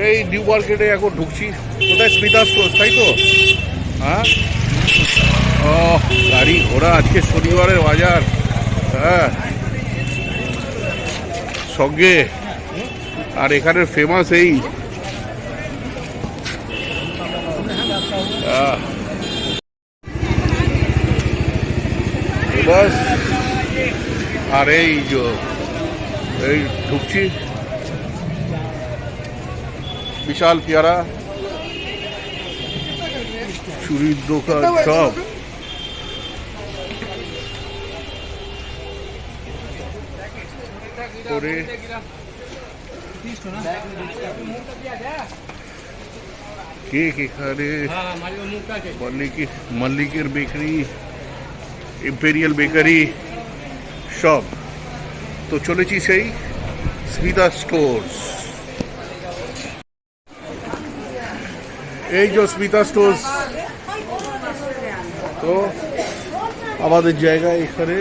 এই নিউ মার্কেটে এখন ঢুকছি। কোথায়? স্মিতা স্টোর্স, তাই তো? হ্যাঁ। ও, গাড়ি ঘোড়া, আজকে শনিবারের বাজার। হ্যাঁ, সঙ্গে। আর এখানের ফেমাস এই বাস। আর এই ঢুকছি, বিশাল পেয়ারা চুরির দোকান সব। করে কেক এখানে, মল্লিকের বেকারি, ইম্পেরিয়াল বেকারি সব। তো চলেছি সেই স্মিতা স্টোর্স। এই যে স্মিতা স্টোর্স, তো আমাদের জায়গায় এখানে।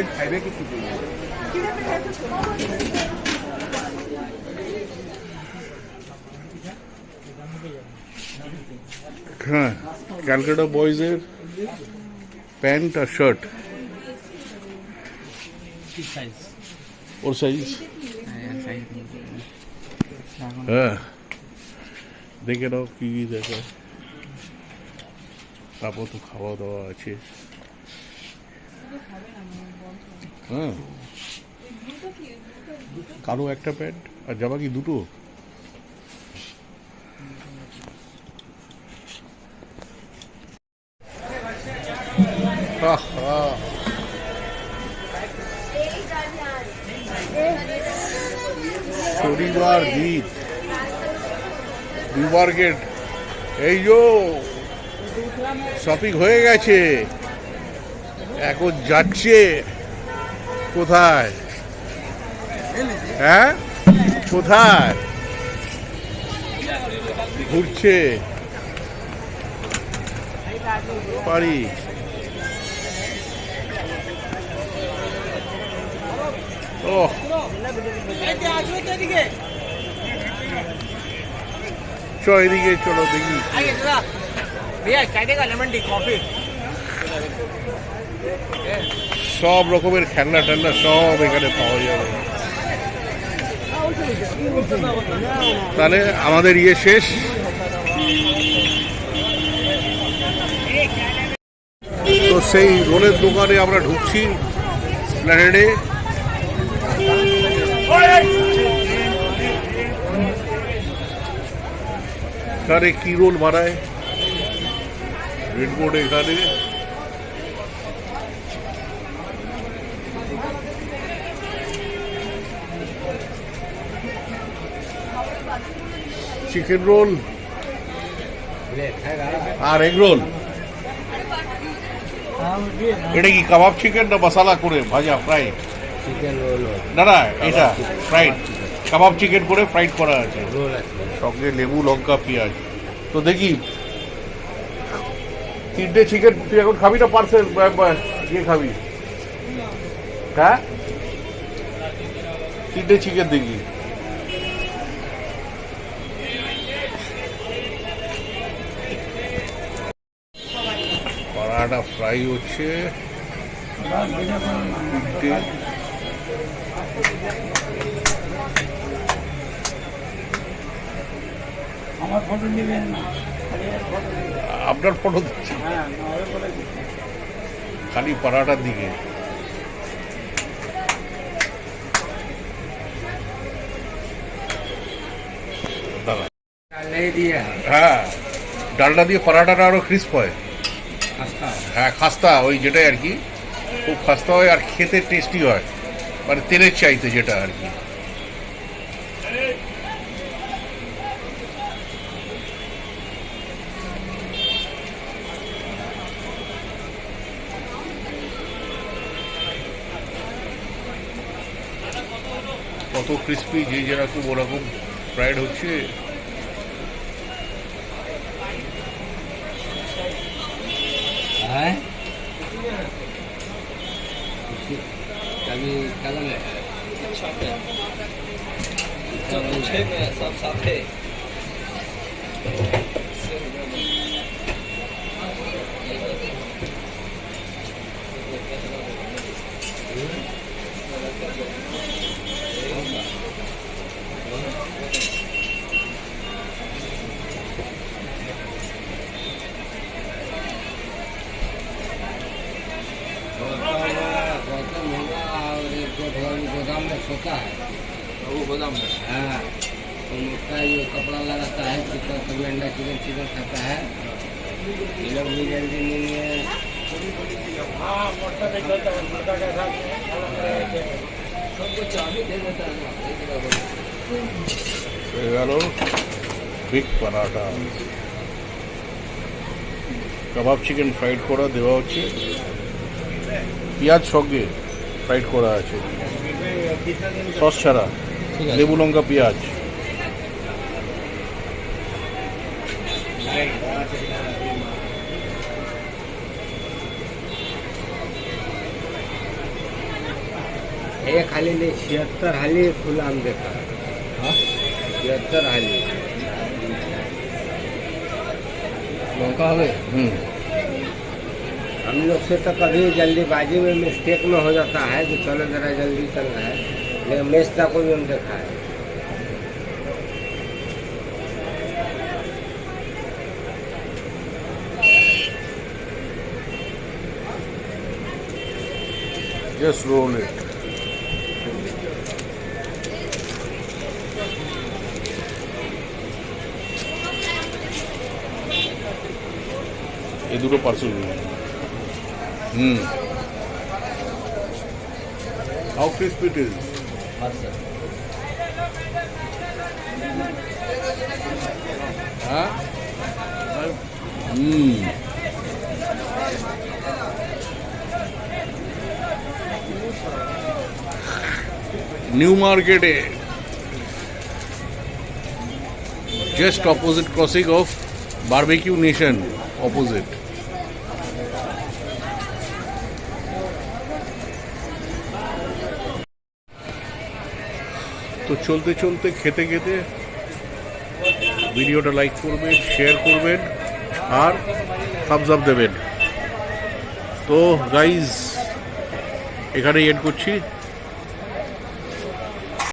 হ্যাঁ, ক্যালকাটা বয়েজের প্যান্ট আর শার্ট। ওর সাইজ? হ্যাঁ, দেখে নাও কি দেখো। তারপর তো খাওয়া দাওয়া আছে। হ্যাঁ, কালো একটা প্যান্ট আর জামা কি দুটো? শনিবার গীত নিউ মার্কেট। এই যে শপিং হয়ে গেছে, এখন যাচ্ছে কোথায়? হ্যাঁ, কোথায় ঘুরছে পারি? ও, চো এদিকে চলো দেখি। সব রকমের খেলনা টেলনা সব এখানে পাওয়া যাবে। তাহলে আমাদের ইয়ে শেষ। তো সেই রোলের দোকানে আমরা ঢুকছি, স্প্ল্যানেডে। এখানে কি রোল বানায় রেডবোর্ড, এখানে চিকেন রোল আর এগ রোল। এটা কি কাবাব চিকেন না মশলা করে ভাজা ফ্রাই? চিকেন রোল না, না এটা ফ্রাইড কাবাব চিকেন করে ফ্রাইড করা আছে, সঙ্গে লেবু লঙ্কা পেঁয়াজ। তো দেখি 3টে চিকেন। তুই এখন খাবি না পার্সেল গিয়ে খাবি? হ্যাঁ, 3টে চিকেন দেখি। পরাটা ফ্রাই হচ্ছে। আপনার ফটো দিচ্ছি খালি পরাটার দিকে। হ্যাঁ, ডালটা দিয়ে পরাটাটা আরো ক্রিস্প হয়। হ্যাঁ, খাস্তা, ওই যেটাই আর কি, খুব খাস্তা হয় আর খেতে টেস্টি হয়, মানে তেলের চাইতে যেটা আর কি। কত ক্রিস্পি, যে যেরকম ওরকম ফ্রাইড হচ্ছে। गोदाम में सोता है वो गोदाम में। हाँ, तो उसका ये कपड़ा लगाता है, चिकन कभी अंडा चिकन चिकन खाता है। ये लोग भी जल्दी नहीं है। सबको चाबी दे देता है। বিগ পরাঠা কাবাব চিকেন ফ্রাইড করা দেওয়া হচ্ছে, পেঁয়াজ সঙ্গে ফ্রাইড করা আছে, সস ছাড়া, লেবু লঙ্কা পেঁয়াজ। ये खाली नहीं 76 हाली खुला हम देखा। 76 हाली लौका हमें। हम लोग से तो कभी जल्दीबाजी में मिस्टेक में हो जाता है कि चलो जरा जल्दी चल रहा है, लेकिन मेज तक को भी हम देखा है। Just roll it. ये दूसरा parcel. How crispy it is? Huh? New market है, just opposite crossing of barbecue nation opposite. তো চলতে চলতে খেতে খেতে ভিডিওটা লাইক করবেন, শেয়ার করবেন আর থামস আপ দেবেন। তো গাইজ এখানেই এন্ড করছি।